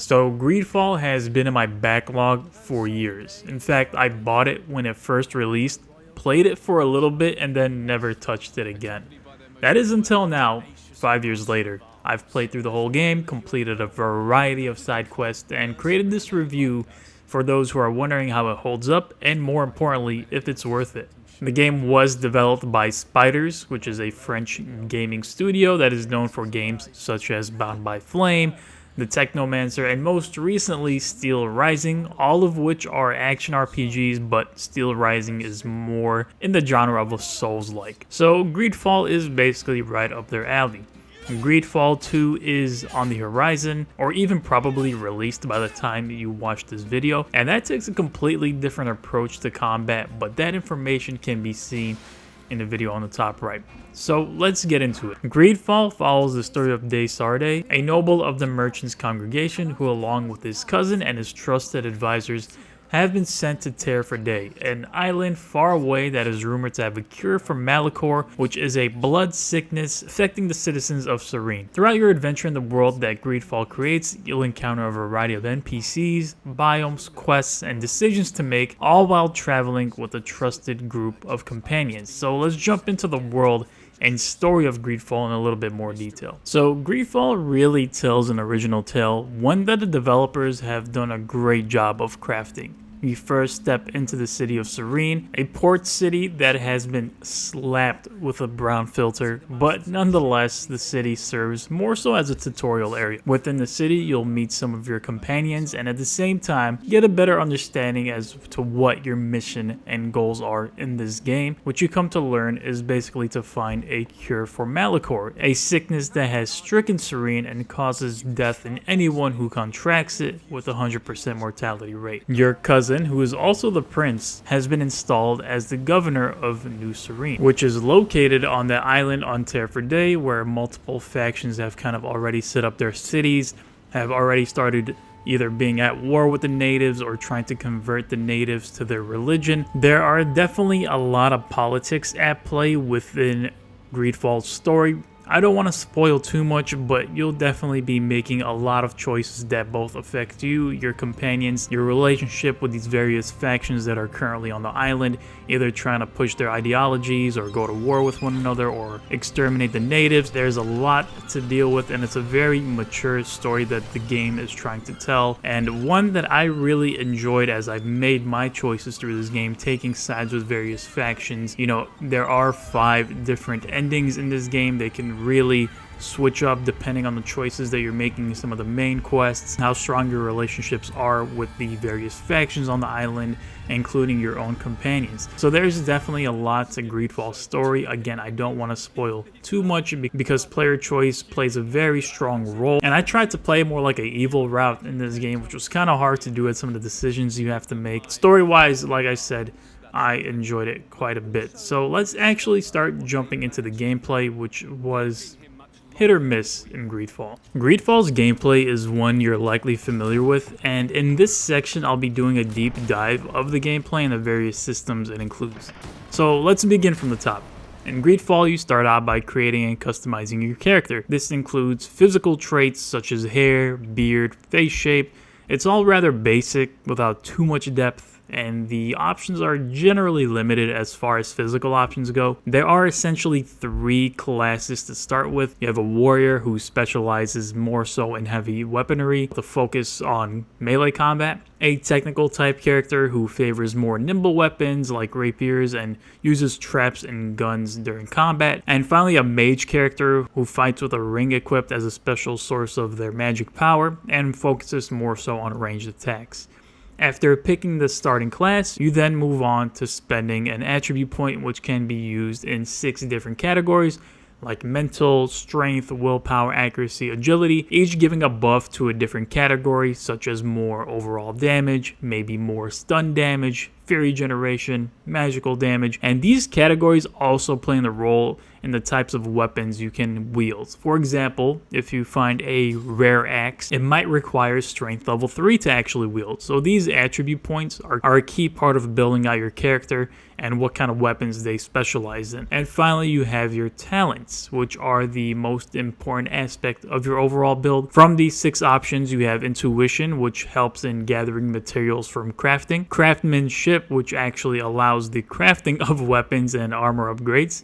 So Greedfall has been in my backlog for years. In fact, I bought it when it first released, played it for a little bit, and then never touched it again. That is until now, 5 years later. I've played through the whole game, completed a variety of side quests, and created this review for those who are wondering how it holds up, and more importantly, if it's worth it. The game was developed by Spiders, which is a French gaming studio that is known for games such as Bound by Flame, The Technomancer, and most recently Steel Rising, all of which are action RPGs, but Steel Rising is more in the genre of a Souls-like. So Greedfall is basically right up their alley. Greedfall 2 is on the horizon, or even probably released by the time you watch this video, and that takes a completely different approach to combat, but that information can be seen in the video on the top right. So let's get into it. Greedfall follows the story of De Sarde, a noble of the merchants' congregation who, along with his cousin and his trusted advisors, have been sent to Terre for Day, an island far away that is rumored to have a cure for Malachor, which is a blood sickness affecting the citizens of Serene. Throughout your adventure in the world that Greedfall creates, you'll encounter a variety of NPCs, biomes, quests, and decisions to make, all while traveling with a trusted group of companions. So let's jump into the world and story of Greedfall in a little bit more detail. So Greedfall really tells an original tale, one that the developers have done a great job of crafting. We first step into the city of Serene, a port city that has been slapped with a brown filter, but nonetheless the city serves more so as a tutorial area. Within the city you'll meet some of your companions and at the same time get a better understanding as to what your mission and goals are in this game, which you come to learn is basically to find a cure for Malachor, a sickness that has stricken Serene and causes death in anyone who contracts it with a 100% mortality rate. Your cousin, who is also the prince, has been installed as the governor of New Serene, which is located on the island on Terre for Day, where multiple factions have kind of already set up their cities, have already started either being at war with the natives or trying to convert the natives to their religion. There are definitely a lot of politics at play within Greedfall's story. I don't want to spoil too much, but you'll definitely be making a lot of choices that both affect you, your companions, your relationship with these various factions that are currently on the island, either trying to push their ideologies or go to war with one another or exterminate the natives. There's a lot to deal with, and it's a very mature story that the game is trying to tell, and one that I really enjoyed as I've made my choices through this game, taking sides with various factions. You know, there are 5 different endings in this game. They can really switch up depending on the choices that you're making in some of the main quests, how strong your relationships are with the various factions on the island, including your own companions. So there's definitely a lot to Greedfall's story. Again, I don't want to spoil too much because player choice plays a very strong role, and I tried to play more like an evil route in this game, which was kind of hard to do with some of the decisions you have to make. Story-wise, like I said, I enjoyed it quite a bit. So let's actually start jumping into the gameplay, which was hit or miss in Greedfall. Greedfall's gameplay is one you're likely familiar with, and in this section I'll be doing a deep dive of the gameplay and the various systems it includes. So let's begin from the top. In Greedfall, you start out by creating and customizing your character. This includes physical traits such as hair, beard, face shape. It's all rather basic without too much depth, and the options are generally limited as far as physical options go. There are essentially 3 classes to start with. You have a warrior who specializes more so in heavy weaponry, with a focus on melee combat, a technical type character who favors more nimble weapons like rapiers and uses traps and guns during combat, and finally a mage character who fights with a ring equipped as a special source of their magic power and focuses more so on ranged attacks. After picking the starting class, you then move on to spending an attribute point, which can be used in 6 different categories like mental, strength, willpower, accuracy, agility, each giving a buff to a different category, such as more overall damage, maybe more stun damage, fury generation, magical damage, and these categories also play a role in the types of weapons you can wield. For example, if you find a rare axe, it might require strength level 3 to actually wield. So these attribute points are a key part of building out your character and what kind of weapons they specialize in. And finally, you have your talents, which are the most important aspect of your overall build. From these 6 options, you have intuition, which helps in gathering materials from crafting, craftsmanship, which actually allows the crafting of weapons and armor upgrades,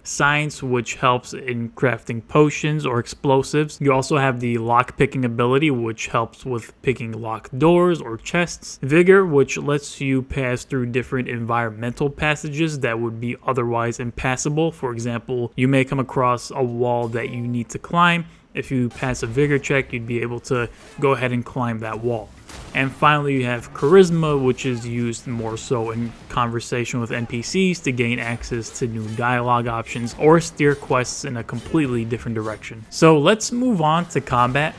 science, which helps in crafting potions or explosives. You also have the lock picking ability, which helps with picking locked doors or chests. Vigor, which lets you pass through different environmental passages that would be otherwise impassable. For example, you may come across a wall that you need to climb. If you pass a vigor check, you'd be able to go ahead and climb that wall. And finally, you have charisma, which is used more so in conversation with NPCs to gain access to new dialogue options or steer quests in a completely different direction. So let's move on to combat.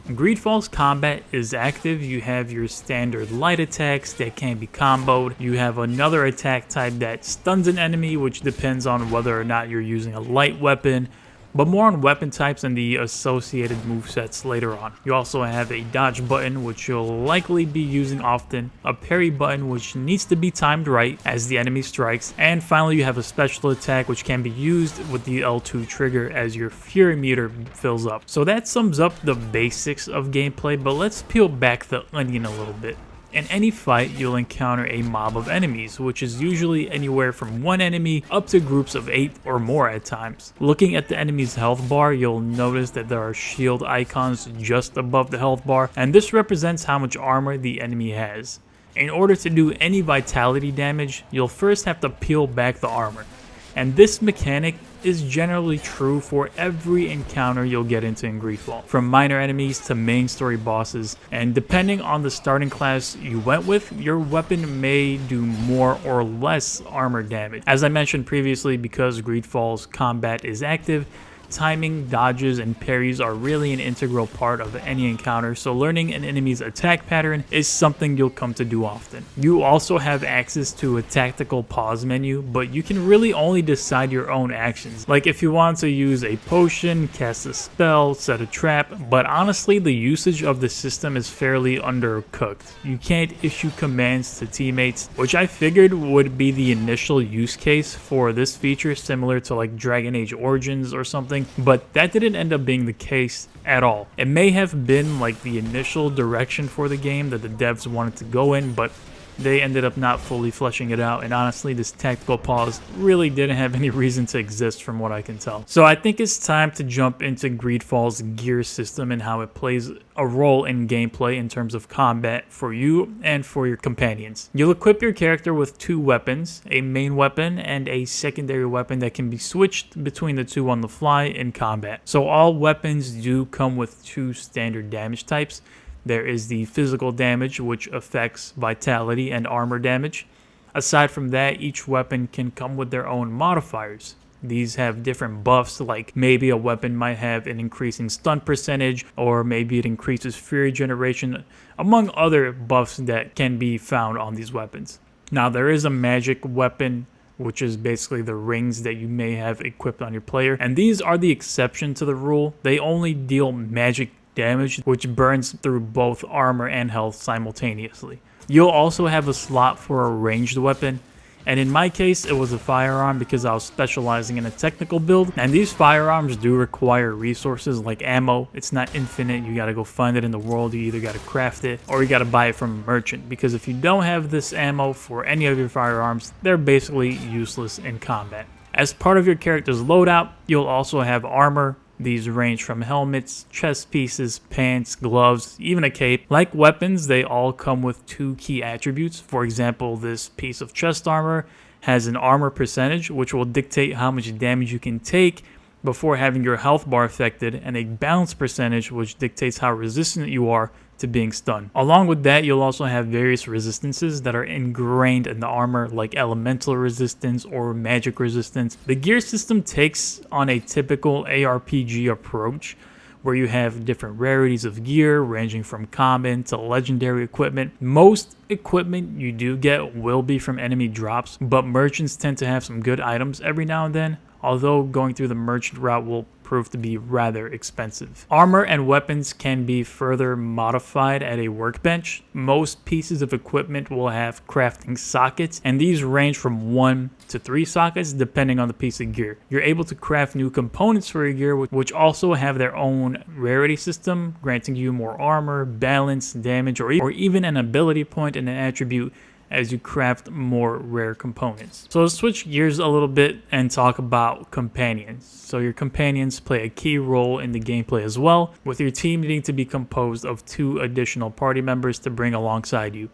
Greedfall's combat is active. You have your standard light attacks that can be comboed. You have another attack type that stuns an enemy, which depends on whether or not you're using a light weapon, but more on weapon types and the associated movesets later on. You also have a dodge button, which you'll likely be using often, a parry button, which needs to be timed right as the enemy strikes, and finally you have a special attack, which can be used with the L2 trigger as your fury meter fills up. So that sums up the basics of gameplay, but let's peel back the onion a little bit. In any fight, you'll encounter a mob of enemies, which is usually anywhere from 1 enemy up to groups of 8 or more at times. Looking at the enemy's health bar, you'll notice that there are shield icons just above the health bar, and this represents how much armor the enemy has. In order to do any vitality damage, you'll first have to peel back the armor, and this mechanic is generally true for every encounter you'll get into in Greedfall, from minor enemies to main story bosses, and depending on the starting class you went with, your weapon may do more or less armor damage. As I mentioned previously, because Greedfall's combat is active, timing, dodges, and parries are really an integral part of any encounter, so learning an enemy's attack pattern is something you'll come to do often. You also have access to a tactical pause menu, but you can really only decide your own actions. Like if you want to use a potion, cast a spell, set a trap, but honestly the usage of the system is fairly undercooked. You can't issue commands to teammates, which I figured would be the initial use case for this feature, similar to like Dragon Age Origins or something, but that didn't end up being the case at all. It may have been like the initial direction for the game that the devs wanted to go in, but they ended up not fully fleshing it out, and honestly this tactical pause really didn't have any reason to exist from what I can tell. So I think it's time to jump into Greedfall's gear system and how it plays a role in gameplay in terms of combat for you and for your companions. You'll equip your character with 2 weapons, a main weapon and a secondary weapon that can be switched between the 2 on the fly in combat. So all weapons do come with 2 standard damage types. There is the physical damage, which affects vitality and armor damage. Aside from that, each weapon can come with their own modifiers. These have different buffs, like maybe a weapon might have an increasing stun percentage, or maybe it increases fury generation, among other buffs that can be found on these weapons. Now, there is a magic weapon, which is basically the rings that you may have equipped on your player, and these are the exception to the rule. They only deal magic damage, which burns through both armor and health simultaneously. You'll also have a slot for a ranged weapon, and in my case it was a firearm because I was specializing in a technical build, and these firearms do require resources like ammo. It's not infinite. You gotta go find it in the world. You either gotta craft it or you gotta buy it from a merchant, because if you don't have this ammo for any of your firearms, they're basically useless in combat. As part of your character's loadout, you'll also have armor. These range from helmets, chest pieces, pants, gloves, even a cape. Like weapons, they all come with 2 key attributes. For example, this piece of chest armor has an armor percentage, which will dictate how much damage you can take before having your health bar affected, and a balance percentage, which dictates how resistant you are to being stunned. Along with that, you'll also have various resistances that are ingrained in the armor, like elemental resistance or magic resistance. The gear system takes on a typical ARPG approach, where you have different rarities of gear ranging from common to legendary equipment. Most equipment you do get will be from enemy drops, but merchants tend to have some good items every now and then, although going through the merchant route will prove to be rather expensive. Armor and weapons can be further modified at a workbench. Most pieces of equipment will have crafting sockets, and these range from 1 to 3 sockets depending on the piece of gear. You're able to craft new components for your gear, which also have their own rarity system, granting you more armor, balance, damage, or even an ability point and an attribute as you craft more rare components. So let's switch gears a little bit and talk about companions. So your companions play a key role in the gameplay as well, with your team needing to be composed of 2 additional party members to bring alongside you.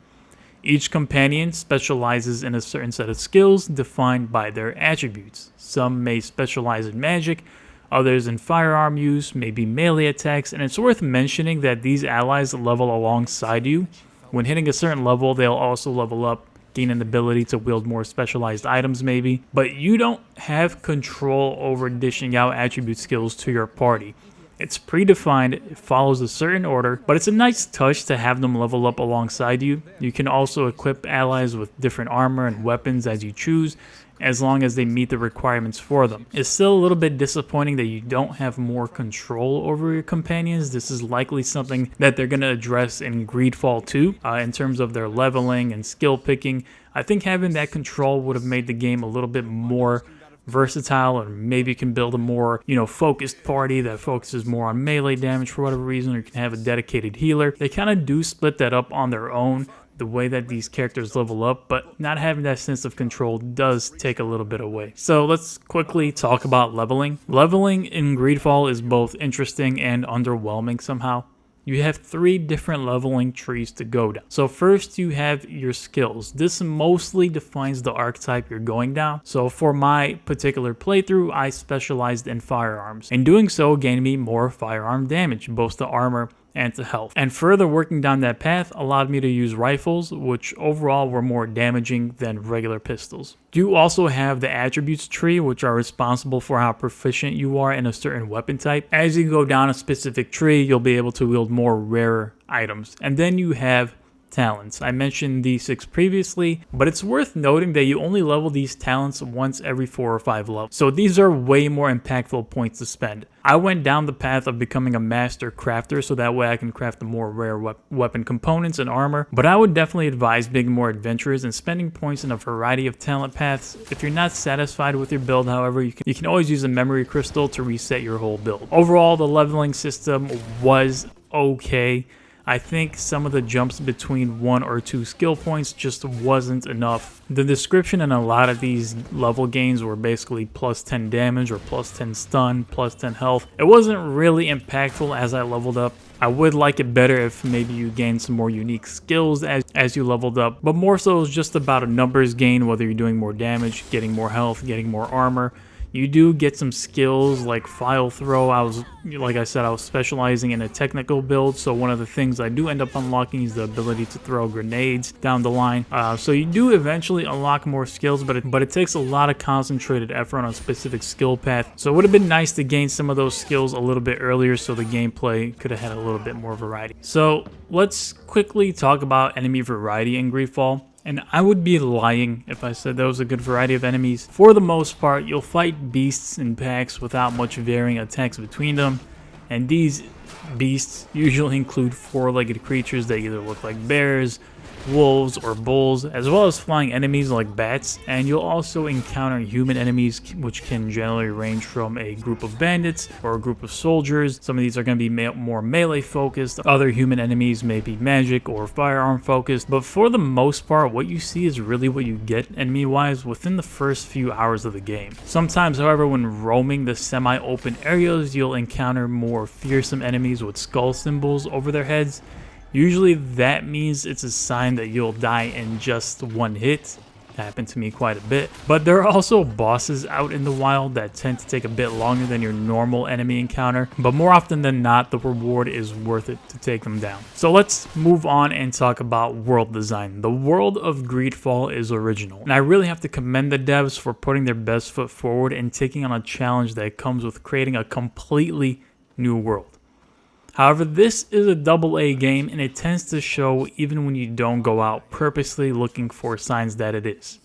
Each companion specializes in a certain set of skills defined by their attributes. Some may specialize in magic, others in firearm use, maybe melee attacks, and it's worth mentioning that these allies level alongside you. When hitting a certain level, they'll also level up, gain an ability to wield more specialized items maybe, but you don't have control over dishing out attribute skills to your party. It's predefined, it follows a certain order, but it's a nice touch to have them level up alongside you. You can also equip allies with different armor and weapons as you choose, as long as they meet the requirements for them. It's still a little bit disappointing that you don't have more control over your companions. This is likely something that they're going to address in Greedfall 2 in terms of their leveling and skill picking. I think having that control would have made the game a little bit more versatile, or maybe you can build a more, focused party that focuses more on melee damage for whatever reason, or you can have a dedicated healer. They kind of do split that up on their own, the way that these characters level up, but not having that sense of control does take a little bit away. So let's quickly talk about leveling. Leveling in Greedfall is both interesting and underwhelming somehow. You have 3 different leveling trees to go down. So first you have your skills. This mostly defines the archetype you're going down. So for my particular playthrough, I specialized in firearms. In doing so, gained me more firearm damage, both to armor and to health. And further working down that path allowed me to use rifles, which overall were more damaging than regular pistols. You also have the attributes tree, which are responsible for how proficient you are in a certain weapon type. As you go down a specific tree, you'll be able to wield more rarer items. And then you have talents. I mentioned these 6 previously, but it's worth noting that you only level these talents once every 4 or 5 levels. So these are way more impactful points to spend. I went down the path of becoming a master crafter, so that way I can craft the more rare weapon components and armor, but I would definitely advise being more adventurous and spending points in a variety of talent paths. If you're not satisfied with your build, however, you can always use a memory crystal to reset your whole build. Overall, the leveling system was okay. I think some of the jumps between 1 or 2 skill points just wasn't enough. The description in a lot of these level gains were basically plus 10 damage or plus 10 stun, plus 10 health. It wasn't really impactful as I leveled up. I would like it better if maybe you gained some more unique skills as you leveled up, but more so it was just about a numbers gain, whether you're doing more damage, getting more health, getting more armor. You do get some skills like file throw. Like I said, I was specializing in a technical build, so one of the things I do end up unlocking is the ability to throw grenades down the line. So you do eventually unlock more skills, but it takes a lot of concentrated effort on a specific skill path. So it would have been nice to gain some of those skills a little bit earlier, so the gameplay could have had a little bit more variety. So let's quickly talk about enemy variety in Greedfall. And I would be lying if I said there was a good variety of enemies. For the most part, you'll fight beasts in packs without much varying attacks between them. And these beasts usually include 4-legged creatures that either look like bears, wolves, or bulls, as well as flying enemies like bats. And you'll also encounter human enemies, which can generally range from a group of bandits or a group of soldiers. Some of these are going to be more melee focused. Other human enemies may be magic or firearm focused. But for the most part, what you see is really what you get enemy wise within the first few hours of the game. Sometimes, however, when roaming the semi-open areas, you'll encounter more fearsome enemies with skull symbols over their heads. Usually that means it's a sign that you'll die in just 1 hit. Happened to me quite a bit. But there are also bosses out in the wild that tend to take a bit longer than your normal enemy encounter, but more often than not, the reward is worth it to take them down. So let's move on and talk about world design. The world of Greedfall is original, and I really have to commend the devs for putting their best foot forward and taking on a challenge that comes with creating a completely new world. However, this is a AA game and it tends to show even when you don't go out purposely looking for signs that it is.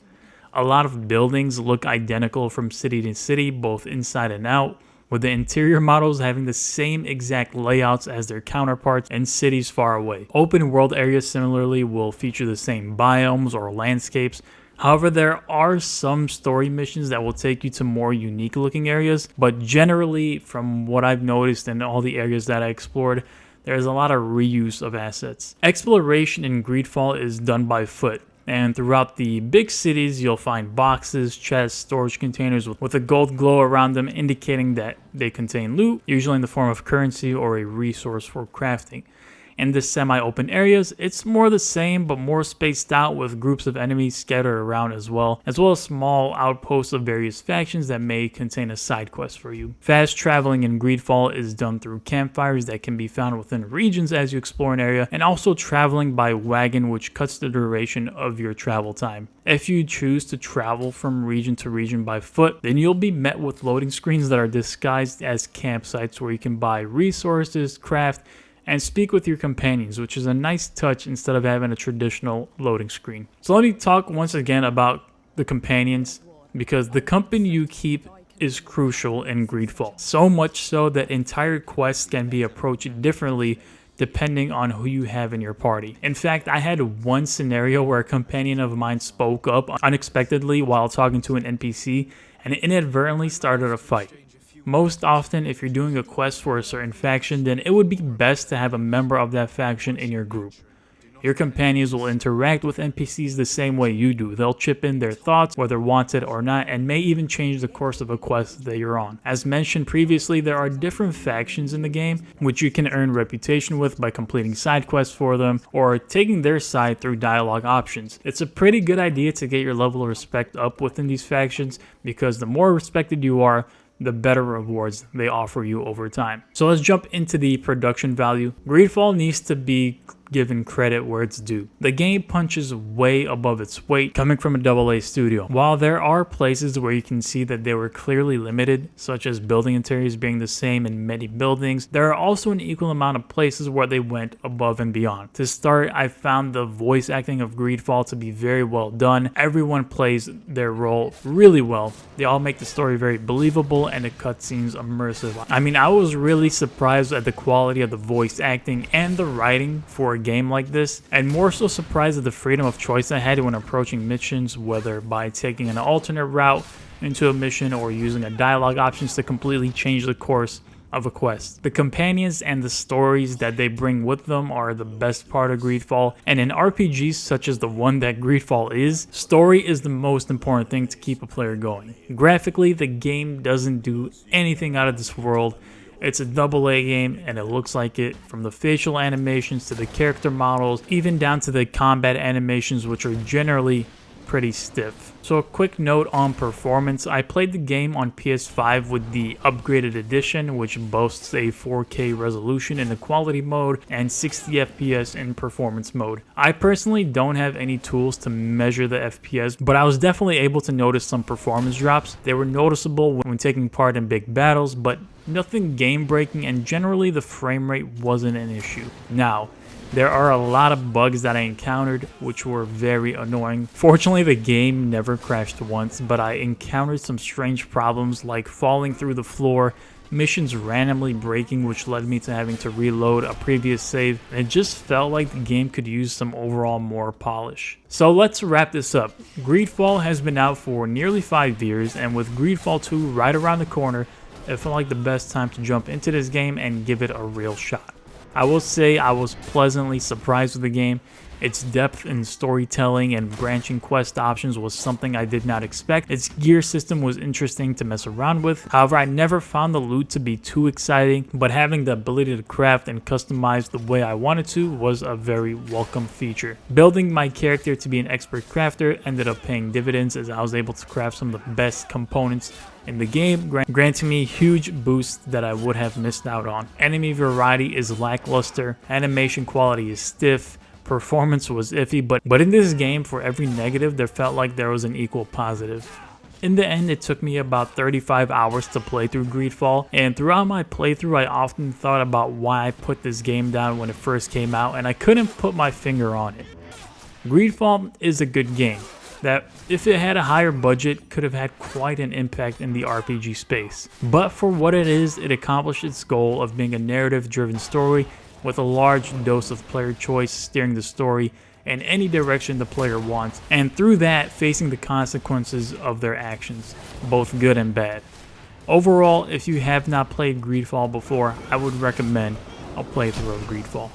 A lot of buildings look identical from city to city, both inside and out, with the interior models having the same exact layouts as their counterparts in cities far away. Open world areas similarly will feature the same biomes or landscapes. However, there are some story missions that will take you to more unique looking areas, but generally, from what I've noticed in all the areas that I explored, there's a lot of reuse of assets. Exploration in Greedfall is done by foot, and throughout the big cities, you'll find boxes, chests, storage containers with a gold glow around them indicating that they contain loot, usually in the form of currency or a resource for crafting. In the semi-open areas, it's more the same but more spaced out with groups of enemies scattered around as well as small outposts of various factions that may contain a side quest for you. Fast traveling in Greedfall is done through campfires that can be found within regions as you explore an area, and also traveling by wagon, which cuts the duration of your travel time. If you choose to travel from region to region by foot, then you'll be met with loading screens that are disguised as campsites where you can buy resources, craft, and speak with your companions, which is a nice touch instead of having a traditional loading screen. So let me talk once again about the companions, because the company you keep is crucial in Greedfall. So much so that entire quests can be approached differently depending on who you have in your party. In fact, I had one scenario where a companion of mine spoke up unexpectedly while talking to an NPC and inadvertently started a fight. Most often, if you're doing a quest for a certain faction, then it would be best to have a member of that faction in your group. Your companions will interact with NPCs the same way you do. They'll chip in their thoughts, whether wanted or not, and may even change the course of a quest that you're on. As mentioned previously, there are different factions in the game, which you can earn reputation with by completing side quests for them, or taking their side through dialogue options. It's a pretty good idea to get your level of respect up within these factions, because the more respected you are, the better rewards they offer you over time. So let's jump into the production value. Greedfall needs to be given credit where it's due. The game punches way above its weight coming from a AA studio. While there are places where you can see that they were clearly limited, such as building interiors being the same in many buildings, there are also an equal amount of places where they went above and beyond. To start, I found the voice acting of Greedfall to be very well done. Everyone plays their role really well. They all make the story very believable and the cutscenes immersive. I mean, I was really surprised at the quality of the voice acting and the writing for a game like this, and more so surprised at the freedom of choice I had when approaching missions, whether by taking an alternate route into a mission or using a dialogue options to completely change the course of a quest. The companions and the stories that they bring with them are the best part of Greedfall, and in RPGs such as the one that Greedfall is, story is the most important thing to keep a player going. Graphically, the game doesn't do anything out of this world. It's a AA game, and it looks like it, from the facial animations to the character models, even down to the combat animations, which are generally pretty stiff. So a quick note on performance. I played the game on PS5 with the upgraded edition, which boasts a 4K resolution in the quality mode and 60 FPS in performance mode. I personally don't have any tools to measure the FPS, but I was definitely able to notice some performance drops. They were noticeable when taking part in big battles, but nothing game-breaking, and generally the frame rate wasn't an issue. Now, there are a lot of bugs that I encountered which were very annoying. Fortunately, the game never crashed once, but I encountered some strange problems like falling through the floor, missions randomly breaking, which led me to having to reload a previous save, and it just felt like the game could use some overall more polish. So let's wrap this up. Greedfall has been out for nearly 5 years, and with Greedfall 2 right around the corner, it felt like the best time to jump into this game and give it a real shot. I will say I was pleasantly surprised with the game. Its depth in storytelling and branching quest options was something I did not expect. Its gear system was interesting to mess around with. However, I never found the loot to be too exciting, but having the ability to craft and customize the way I wanted to was a very welcome feature. Building my character to be an expert crafter ended up paying dividends, as I was able to craft some of the best components in the game, granting me huge boosts that I would have missed out on. Enemy variety is lackluster, animation quality is stiff, performance was iffy, but in this game, for every negative, there felt like there was an equal positive. In the end, it took me about 35 hours to play through Greedfall, and throughout my playthrough I often thought about why I put this game down when it first came out, and I couldn't put my finger on it. Greedfall is a good game that, if it had a higher budget, could have had quite an impact in the RPG space. But for what it is, it accomplished its goal of being a narrative-driven story with a large dose of player choice steering the story in any direction the player wants, and through that, facing the consequences of their actions, both good and bad. Overall, if you have not played Greedfall before, I would recommend a playthrough of Greedfall.